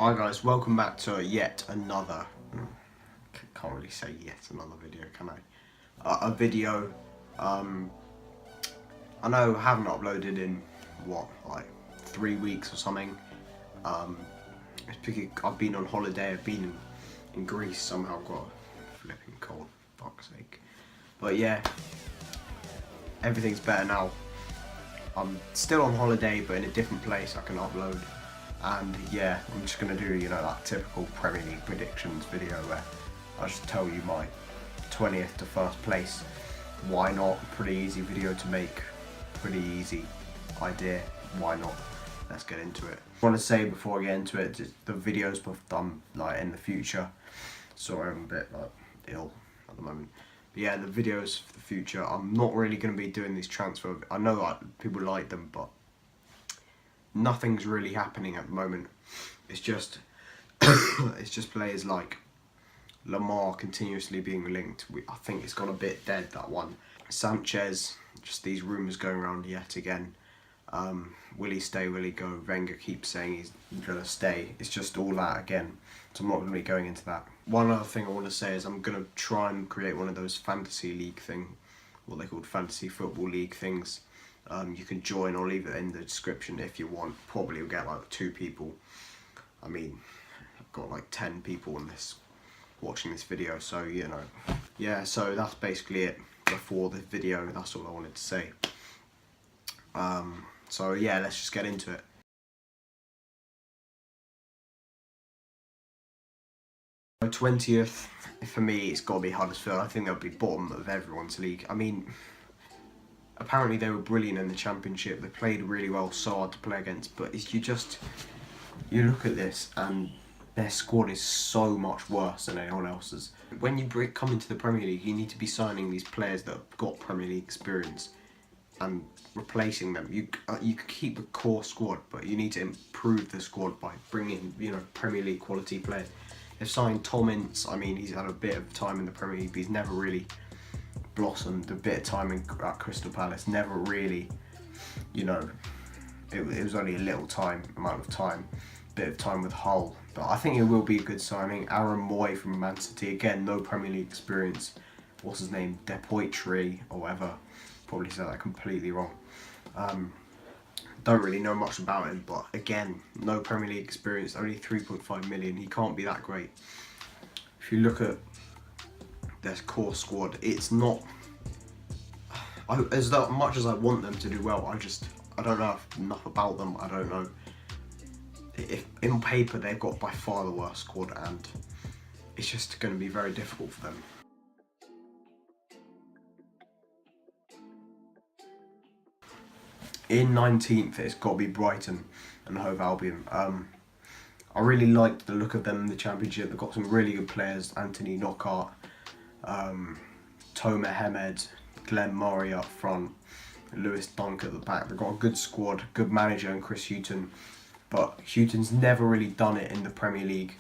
Hi guys, welcome back to yet another, can't really say yet another video, can I? A video, I know I haven't uploaded in, like 3 weeks or something. It's because I've been on holiday, I've been in Greece, somehow got a flipping cold, fuck's sake. But yeah, everything's better now. I'm still on holiday, but in a different place I can upload. And yeah, I'm just going to do, that typical Premier League predictions video where I just tell you my 20th to first place. Why not? Pretty easy video to make, pretty easy idea, why not? Let's get into it. I want to say before I get into it, just the videos I've done like in the future, sorry I'm a bit ill at the moment. But yeah, the videos for the future, I'm not really going to be doing these transfer, I know people like them, but nothing's really happening at the moment. It's just it's just players like Lamar continuously being linked. I think it's gone a bit dead, that one. Sanchez, just these rumours going around yet again. Will he stay, will he go? Wenger keeps saying he's going to stay. It's just all that again, so I'm not going to be going into that. One other thing I want to say is I'm going to try and create one of those fantasy league thing, what they called fantasy football league things. You can join, I'll leave it in the description if you want. Probably you'll get like 2 people. I mean, I've got like 10 people in this watching this video, so yeah, so that's basically it before the video. That's all I wanted to say. So yeah, let's just get into it. So 20th for me, it's got to be Huddersfield. I think they'll be bottom of everyone's league. I mean, apparently they were brilliant in the Championship. They played really well, so hard to play against. But you look at this and their squad is so much worse than anyone else's. When you come into the Premier League, you need to be signing these players that have got Premier League experience and replacing them. You can keep the core squad, but you need to improve the squad by bringing Premier League quality players. They've signed Tom Ince. I mean, he's had a bit of time in the Premier League, but he's never really blossomed. A bit of time at Crystal Palace, never really, it was only a little amount of time, bit of time with Hull, but I think it will be a good signing. Aaron Moy from Man City, again, no Premier League experience. What's his name? Depoitre or whatever. Probably said that completely wrong. Don't really know much about him, but again, no Premier League experience, only 3.5 million. He can't be that great. If you look at their core squad, it's not as much as I want them to do well. I don't know enough about them. I don't know if in paper they've got by far the worst squad, and it's just going to be very difficult for them. In 19th, it's got to be Brighton and Hove Albion. I really liked the look of them in the Championship. They've got some really good players. Anthony Knockaert, Tomer Hemed, Glenn Murray up front, Lewis Dunk at the back. They've got a good squad, good manager in Chris Hughton, but Hughton's never really done it in the Premier League.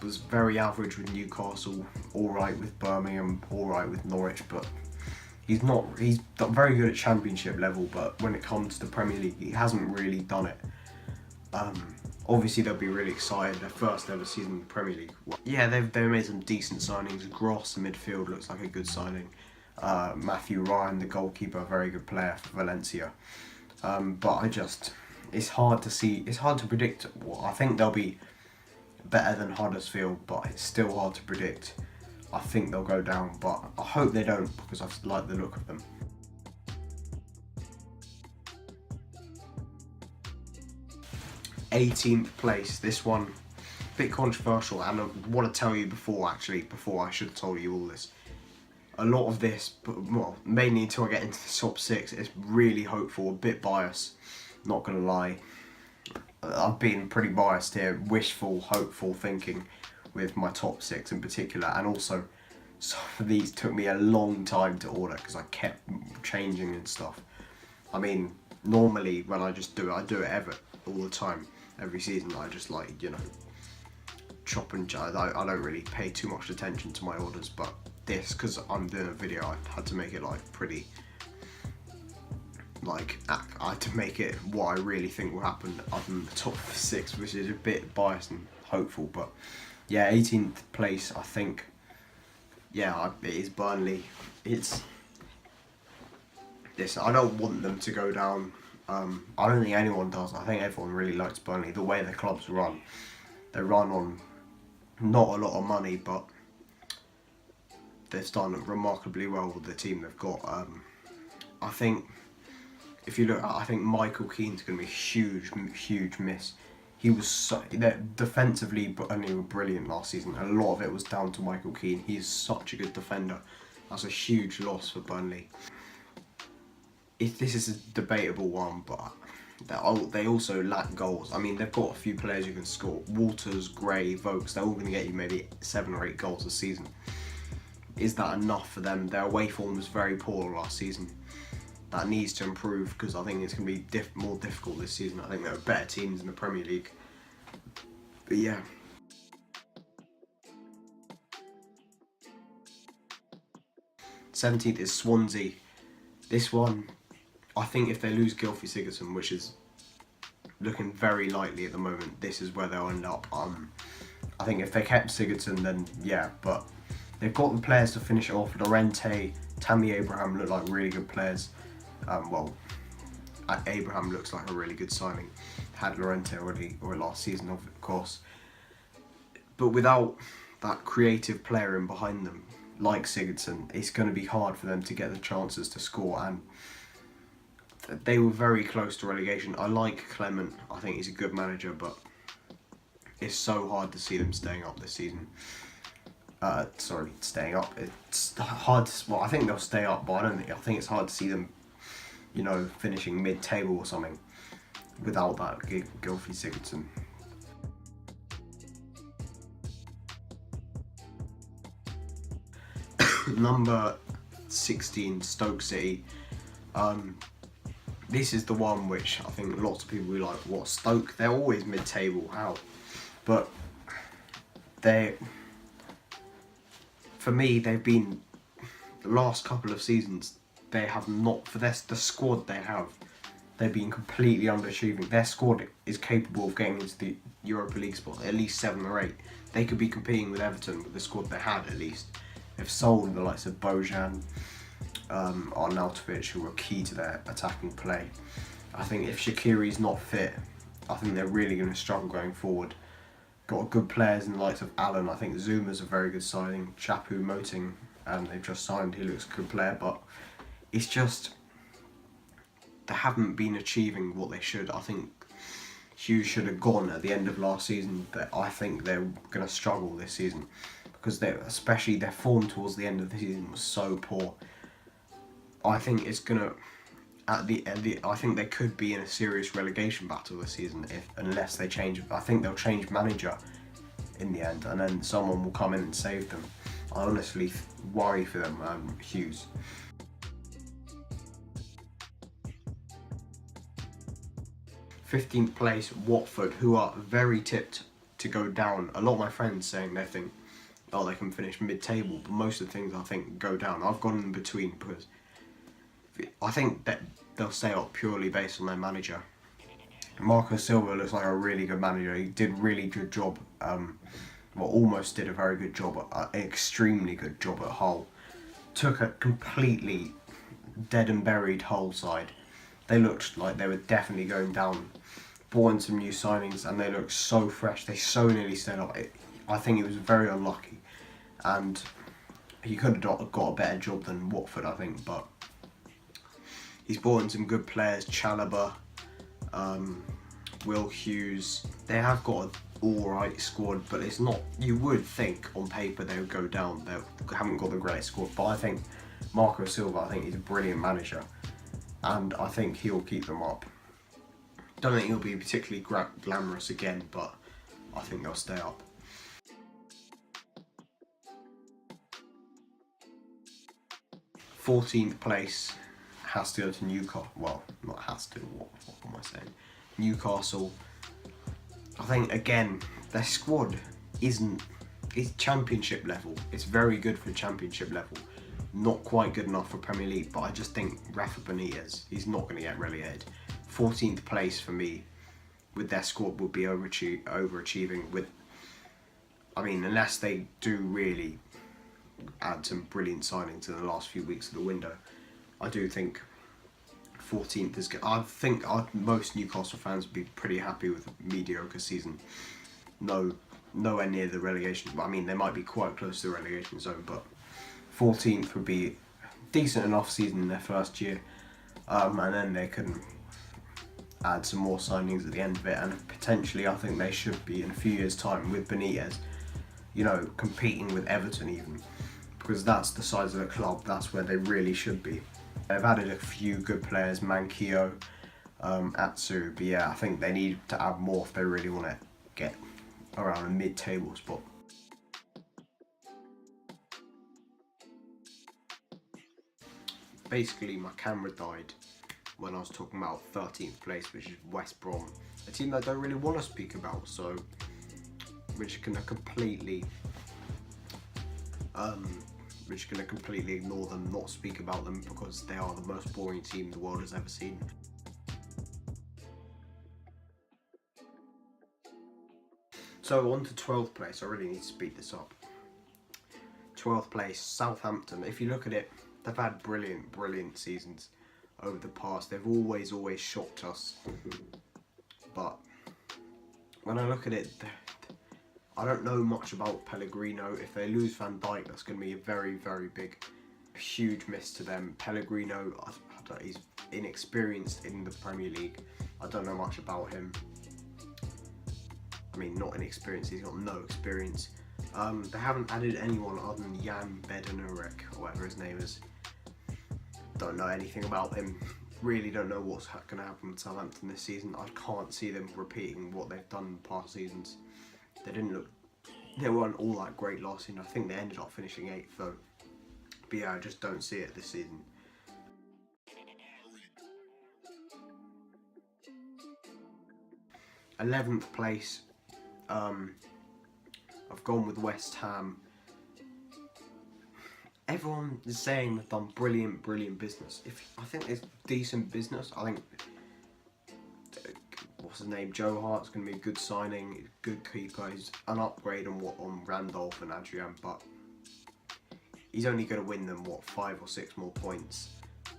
Was very average with Newcastle, alright with Birmingham, alright with Norwich, but he's very good at Championship level, but when it comes to the Premier League, he hasn't really done it. Obviously they'll be really excited, their first ever season in the Premier League. Yeah, they've made some decent signings. Gross in midfield looks like a good signing. Matthew Ryan, the goalkeeper, a very good player for Valencia. But it's hard to predict. I think they'll be better than Huddersfield, but it's still hard to predict. I think they'll go down, but I hope they don't, because I like the look of them. '18th place, this one, a bit controversial, and I want to tell you before I should have told you all this. A lot of this, well, mainly until I get into the top 6, it's really hopeful, a bit biased, not going to lie. I've been pretty biased here, wishful, hopeful thinking with my top 6 in particular, and also some of these took me a long time to order because I kept changing and stuff. I mean, normally when I just do it, I do it all the time, every season. I just chop and judge. I don't really pay too much attention to my orders, but this, because I'm doing a video, I had to make it pretty like I had to make it what I really think will happen other than the top 6, which is a bit biased and hopeful. But yeah, 18th place, I think. Yeah, it is Burnley. It's this. I don't want them to go down. I don't think anyone does. I think everyone really likes Burnley. The way the clubs run, they run on not a lot of money, but they've done remarkably well with the team they've got. I think if you look, I think Michael Keane's going to be a huge miss. He was defensively, but only brilliant last season. A lot of it was down to Michael Keane. He's such a good defender. That's a huge loss for Burnley. This is a debatable one, but they also lack goals. I mean, they've got a few players who can score. Walters, Gray, Vokes, they're all going to get you maybe 7 or 8 goals a season. Is that enough for them? Their away form was very poor last season. That needs to improve, because I think it's going to be more difficult this season. I think there are better teams in the Premier League. But yeah. '17th is Swansea. This one, I think if they lose Gylfi Sigurdsson, which is looking very likely at the moment, this is where they'll end up. I think if they kept Sigurdsson, then yeah, but they've got the players to finish it off. Llorente, Tammy Abraham look like really good players. Abraham looks like a really good signing. Had Llorente already, or last season of course. But without that creative player in behind them, like Sigurdsson, it's going to be hard for them to get the chances to score, and they were very close to relegation. I like Clement, I think he's a good manager, but it's so hard to see them staying up this season. Staying up. It's hard to, well, I think they'll stay up, but I think it's hard to see them, you know, finishing mid-table or something without that Gylfi Sigurdsson. Number 16, Stoke City. This is the one which I think lots of people will be like, what, Stoke? They're always mid-table, how? But for me, they've been, the last couple of seasons, they have not, for the squad they have, they've been completely underachieving. Their squad is capable of getting into the Europa League spot, at least 7 or 8. They could be competing with Everton with the squad they had at least. They've sold the likes of Bojan, Arnautovic, who are key to their attacking play. I think if Shaqiri's not fit, I think they're really going to struggle going forward. Got good players in the likes of Allen. I think Zuma's a very good signing. Chapu Moting, they've just signed. He looks a good player, but it's just they haven't been achieving what they should. I think Hughes should have gone at the end of last season. But I think they're going to struggle this season, because especially their form towards the end of the season was so poor. I think it's gonna I think they could be in a serious relegation battle this season unless they change. I think they'll change manager in the end, and then someone will come in and save them. I honestly worry for them, Hughes. '15th place, Watford, who are very tipped to go down. A lot of my friends saying they think, oh, they can finish mid-table, but most of the things I think go down. I've gone in between, because I think that they'll stay up purely based on their manager. Marco Silva looks like a really good manager. He did a really good job, almost did a very good job, an extremely good job at Hull. Took a completely dead and buried Hull side. They looked like they were definitely going down. Brought in some new signings, and they looked so fresh. They so nearly stayed up. I think he was very unlucky, and he could have got a better job than Watford, I think, but he's brought in some good players. Chalobah, Will Hughes. They have got an alright squad, but it's not, you would think on paper they would go down. They haven't got the greatest squad, but I think Marco Silva, I think he's a brilliant manager, and I think he'll keep them up. Don't think he'll be particularly glamorous again, but I think they'll stay up. 14th place has to go to Newcastle. Well, not has to, what am I saying? Newcastle. I think, again, their squad is championship level. It's very good for championship level. not quite good enough for Premier League, but I just think Rafa Benitez, he's not going to get relegated. 14th place for me with their squad would be overachieving with, I mean, unless they do really add some brilliant signings in the last few weeks of the window. I do think 14th is good. I think most Newcastle fans would be pretty happy with a mediocre season. Nowhere near the relegation. I mean, they might be quite close to the relegation zone, but 14th would be decent enough season in their first year, and then they can add some more signings at the end of it, and potentially I think they should be in a few years' time with Benitez, you know, competing with Everton even, because that's the size of the club, that's where they really should be. They've added a few good players, Manquillo, Atsu, but yeah, I think they need to add more if they really want to get around a mid-table spot. Basically, my camera died when I was talking about 13th place, which is West Brom, a team that I don't really want to speak about, so we're just gonna completely ignore them, not speak about them, because they are the most boring team the world has ever seen. So on to 12th place. I really need to speed this up. 12th place, Southampton. If you look at it, they've had brilliant seasons over the past. They've always shocked us. But when I look at it, I don't know much about Pellegrino. If they lose Van Dijk, that's going to be a very big, huge miss to them. Pellegrino, he's inexperienced in the Premier League. I don't know much about him. I mean, not inexperienced, he's got no experience. They haven't added anyone other than Jan Bednarek, or whatever his name is. Don't know anything about him. Really don't know what's going to happen with Southampton this season. I can't see them repeating what they've done in past seasons. They weren't all that great last season. I think they ended up finishing 8th though. But yeah, I just don't see it this season. th place, I've gone with West Ham. Everyone is saying they've done brilliant business. I think it's decent business. I think, what's his name, Joe Hart's going to be a good signing, good keeper. He's an upgrade on Randolph and Adrian, but he's only going to win them 5 or 6 more points.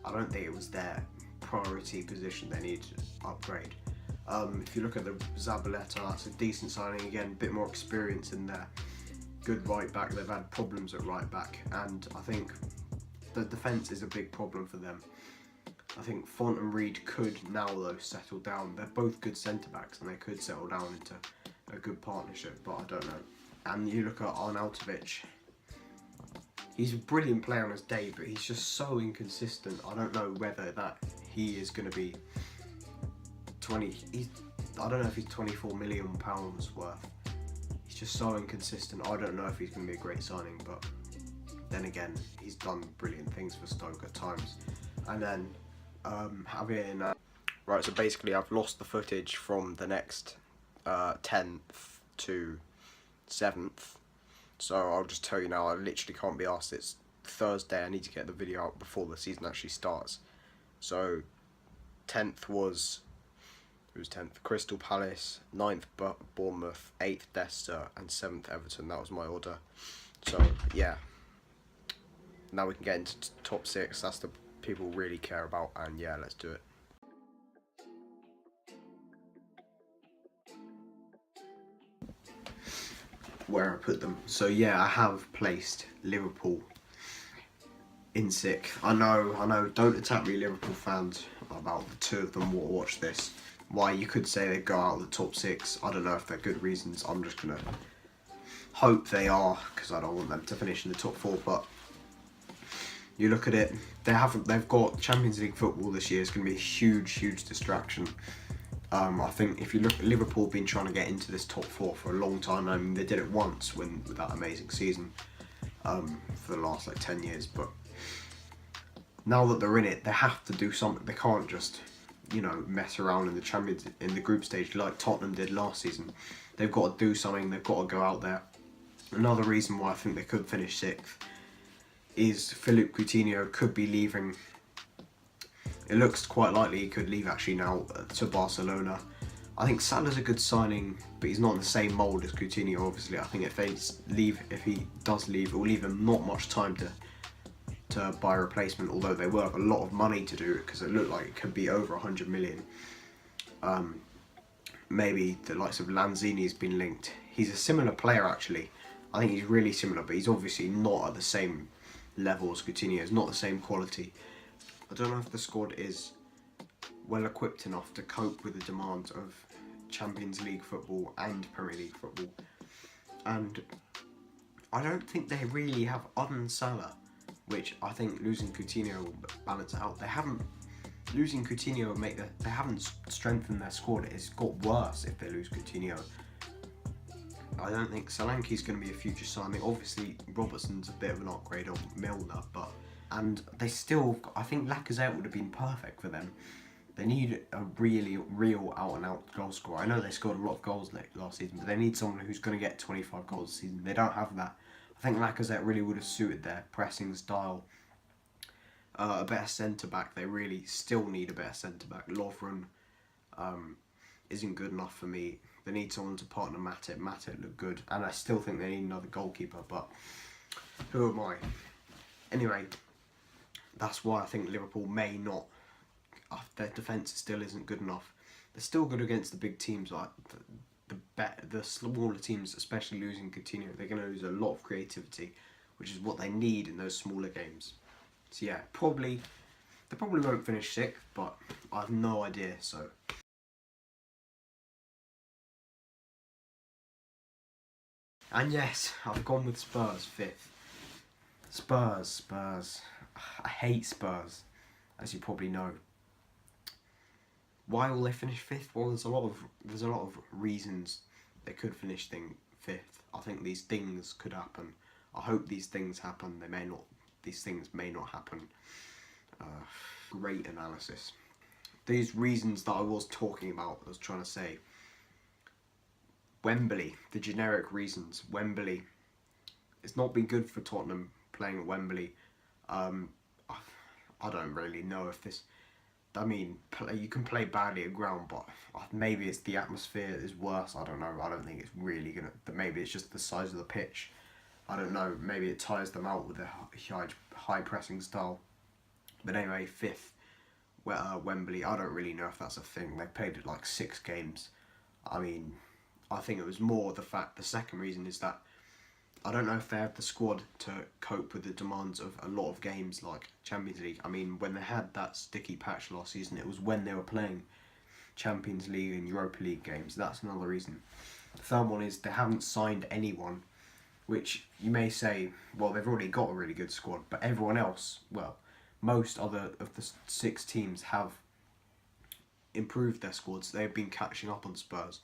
I don't think it was their priority position they needed to upgrade. If you look at the Zabaleta, that's a decent signing again, a bit more experience in there. Good right back. They've had problems at right back, and I think the defence is a big problem for them. I think Font and Reed could now though settle down. They're both good centre backs and they could settle down into a good partnership, but I don't know. And you look at Arnautovic, he's a brilliant player on his day, but he's just so inconsistent. I don't know whether that he is going to be I don't know if he's £24 million worth. He's just so inconsistent. I don't know if he's going to be a great signing, but then again, he's done brilliant things for Stoke at times. And then right, so basically I've lost the footage from the next 10th to 7th. So I'll just tell you now, I literally can't be asked. It's Thursday, I need to get the video out before the season actually starts. So 10th was... It was 10th Crystal Palace, 9th Bournemouth, 8th Leicester, and 7th Everton. That was my order. So yeah, now we can get into top 6. That's the people really care about, and yeah, let's do it. Where I put them. So yeah, I have placed Liverpool in 6th. I know. Don't attack me, Liverpool fans, about the 2 of them will watch this. Why you could say they go out of the top 6. I don't know if they're good reasons. I'm just gonna hope they are, because I don't want them to finish in the top 4. But you look at it, they've got Champions League football this year. It's gonna be a huge distraction. I think if you look at Liverpool, been trying to get into this top 4 for a long time. I mean, they did it once with that amazing season for the last 10 years. But now that they're in it, they have to do something. They can't just, you know, mess around in the group stage like Tottenham did last season. They've got to do something. They've got to go out there. Another reason why I think they could finish 6th is Philippe Coutinho could be leaving. It looks quite likely he could leave actually now to Barcelona. I think Salah's a good signing, but he's not in the same mould as Coutinho. Obviously, I think if he does leave, it will leave him not much time to buy a replacement. Although they will have a lot of money to do it because it looked like it could be over 100 million. Maybe the likes of Lanzini's been linked. He's a similar player actually. I think he's really similar, but he's obviously not at the same level as Coutinho. It's not the same quality. I don't know if the squad is well equipped enough to cope with the demands of Champions League football and Premier League football. And I don't think they really have, other than Salah, which I think losing Coutinho will balance it out. Losing Coutinho will they haven't strengthened their squad. It's got worse if they lose Coutinho. I don't think Solanke's going to be a future signing. Obviously, Robertson's a bit of an upgrade on Milner, and they still, I think Lacazette would have been perfect for them. They need a really real out-and-out goal scorer. I know they scored a lot of goals last season, but they need someone who's going to get 25 goals a season. They don't have that. I think Lacazette really would have suited their pressing style. A better centre-back. They really still need a better centre-back. Lovren isn't good enough for me. They need someone to partner Matip. Matip looked good. And I still think they need another goalkeeper, but who am I? Anyway, that's why I think Liverpool may not. Their defence still isn't good enough. They're still good against the big teams, like the smaller teams, especially losing Coutinho. They're going to lose a lot of creativity, which is what they need in those smaller games. So yeah, they probably won't finish sixth, but I have no idea. So. And yes, I've gone with Spurs fifth. Spurs. I hate Spurs, as you probably know. Why will they finish fifth? Well, there's a lot of reasons they could finish fifth. I think these things could happen. I hope these things happen. They may not. These things may not happen. Great analysis. These reasons that I was talking about, I was trying to say. Wembley, the generic reasons. Wembley, it's not been good for Tottenham playing at Wembley. I don't really know if this. I mean, you can play badly at ground, but maybe it's the atmosphere is worse. I don't know. I don't think it's really gonna. Maybe it's just the size of the pitch. I don't know. Maybe it tires them out with their high pressing style. But anyway, fifth, Wembley. I don't really know if that's a thing. They've played it like 6 games. I mean, I think it was more the fact. The second reason is that I don't know if they have the squad to cope with the demands of a lot of games like Champions League. I mean, when they had that sticky patch last season, it was when they were playing Champions League and Europa League games. That's another reason. The third one is they haven't signed anyone, which you may say, well, they've already got a really good squad, but everyone else, well, most other of the 6 teams have improved their squads. They've been catching up on Spurs.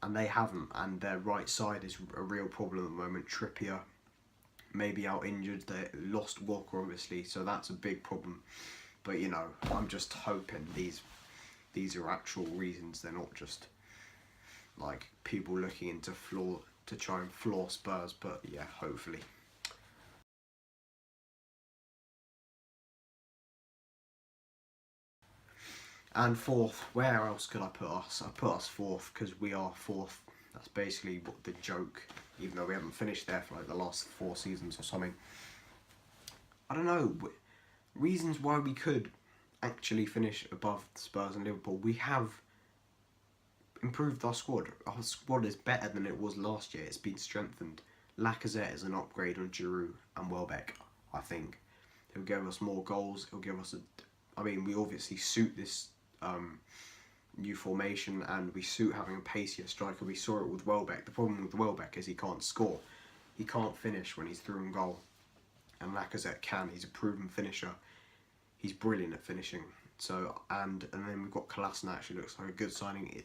And they haven't, and their right side is a real problem at the moment. Trippier maybe out injured. They lost Walker obviously, so that's a big problem. But you know, I'm just hoping these are actual reasons. They're not just like people looking into to try and floor Spurs. But yeah, hopefully. And fourth, where else could I put us? I put us fourth because we are fourth. That's basically what the joke, even though we haven't finished there for like the last 4 seasons or something. I don't know, reasons why we could actually finish above Spurs and Liverpool. We have improved our squad. Our squad is better than it was last year. It's been strengthened. Lacazette is an upgrade on Giroud and Welbeck, I think. He'll give us more goals. He'll give us I mean, we obviously suit this new formation, and we suit having a pacier striker. We saw it with Welbeck. The problem with Welbeck is he can't score. He can't finish when he's through in goal. And Lacazette can. He's a proven finisher. He's brilliant at finishing. So and then we've got Kolasinac, actually looks like a good signing.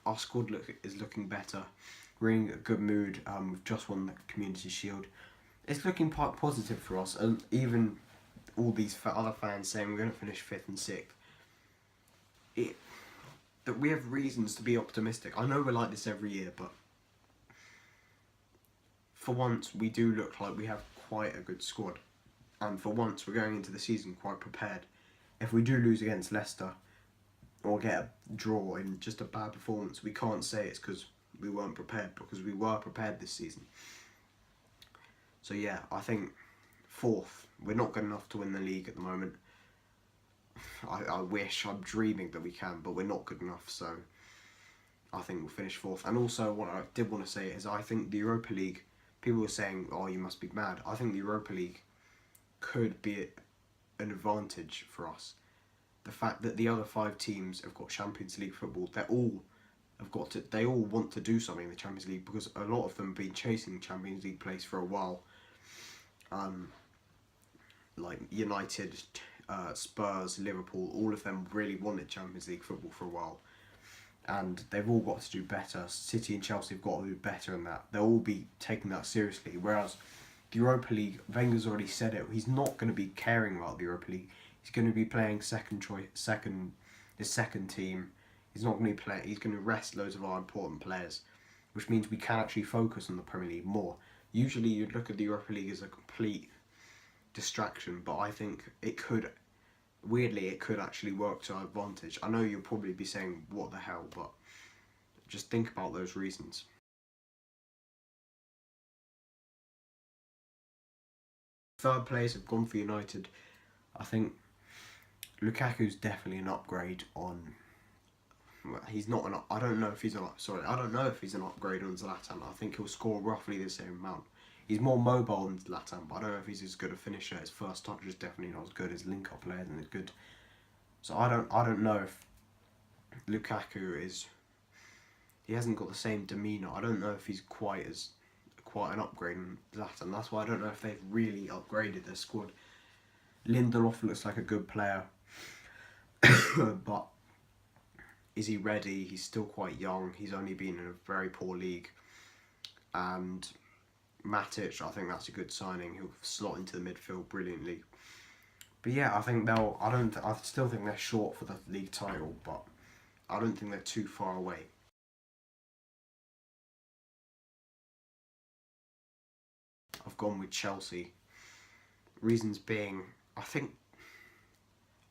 Our squad is looking better. We're in a good mood. We've just won the Community Shield. It's looking quite positive for us, and even all these other fans saying we're going to finish 5th and 6th. That we have reasons to be optimistic. I know we're like this every year, but for once we do look like we have quite a good squad. And for once, we're going into the season quite prepared. If we do lose against Leicester, or get a draw in just a bad performance, we can't say it's because we weren't prepared, because we were prepared this season. So yeah, I think 4th. We're not good enough to win the league at the moment. I wish, I'm dreaming that we can, but we're not good enough, so I think we'll finish 4th. And also, what I did want to say is I think the Europa League, people were saying, oh, you must be mad. I think the Europa League could be an advantage for us. The fact that the other 5 teams have got Champions League football, they all want to do something in the Champions League, because a lot of them have been chasing Champions League place for a while. Like United, Spurs, Liverpool, all of them really wanted Champions League football for a while, and they've all got to do better. City and Chelsea have got to do better in that. They'll all be taking that seriously, whereas the Europa League, Wenger's already said it, he's not going to be caring about the Europa League. He's going to be playing his second team. He's not going to be playing. He's going to rest loads of our important players, which means we can actually focus on the Premier League more. Usually, you'd look at the Europa League as a complete distraction, but I think it could, weirdly, it could actually work to our advantage. I know you'll probably be saying, "What the hell?" but just think about those reasons. Third place have gone for United. I think Lukaku's definitely an upgrade on. He's not an. I don't know if he's an upgrade on Zlatan. I think he'll score roughly the same amount. He's more mobile than Zlatan, but I don't know if he's as good a finisher. His first touch is definitely not as good. His link-up play isn't as good. So I don't know if Lukaku is. He hasn't got the same demeanour. I don't know if he's quite an upgrade on Zlatan. That's why I don't know if they've really upgraded their squad. Lindelof looks like a good player, but is he ready? He's still quite young. He's only been in a very poor league. And Matic, I think that's a good signing. He'll slot into the midfield brilliantly. But yeah, I think I still think they're short for the league title, but I don't think they're too far away. I've gone with Chelsea. Reasons being, I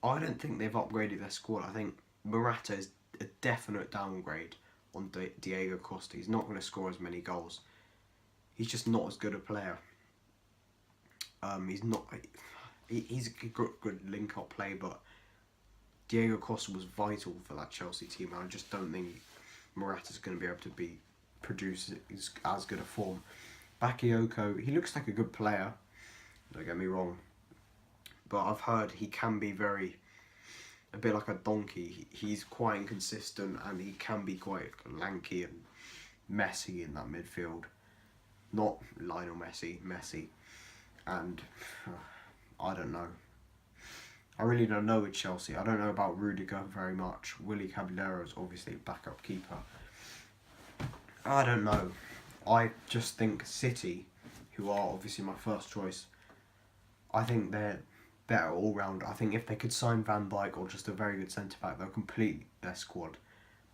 don't think they've upgraded their squad. I think Morata is a definite downgrade on Diego Costa. He's not going to score as many goals. He's just not as good a player. He's a good link-up play, but Diego Costa was vital for that Chelsea team. I just don't think Morata's going to be able to produce as good a form. Bakayoko, he looks like a good player, don't get me wrong, but I've heard he can be a bit like a donkey. He's quite inconsistent, and he can be quite lanky and messy in that midfield. Not Lionel Messi. And I don't know. I really don't know with Chelsea. I don't know about Rudiger very much. Willy Caballero's obviously a backup keeper. I don't know. I just think City, who are obviously my first choice, I think they're better all round. I think if they could sign Van Dijk or just a very good centre-back, they'll complete their squad.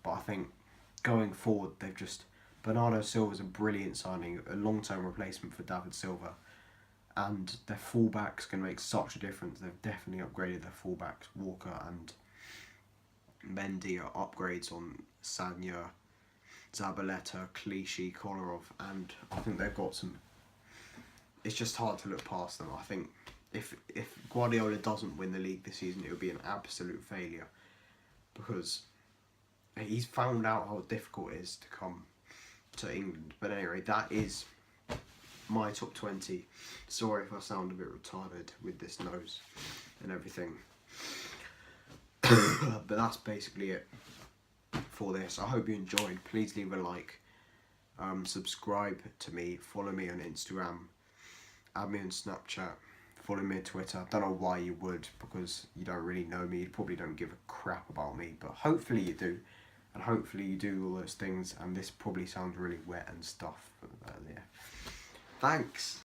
But I think going forward, Bernardo Silva's a brilliant signing, a long-term replacement for David Silva. And their fullbacks can make such a difference. They've definitely upgraded their fullbacks. Walker and Mendy are upgrades on Sagna, Zabaleta, Clichy, Kolarov, and I think they've got some. It's just hard to look past them. I think if Guardiola doesn't win the league this season, it would be an absolute failure, because he's found out how difficult it is to come to England. But anyway, that is my top 20. Sorry if I sound a bit retarded with this nose and everything. But that's basically it for this. I hope you enjoyed. Please leave a like. Subscribe to me. Follow me on Instagram. Add me on Snapchat. Follow me on Twitter. I don't know why you would, because you don't really know me. You probably don't give a crap about me. But hopefully you do. And hopefully you do all those things. And this probably sounds really wet and stuff. But yeah. Thanks.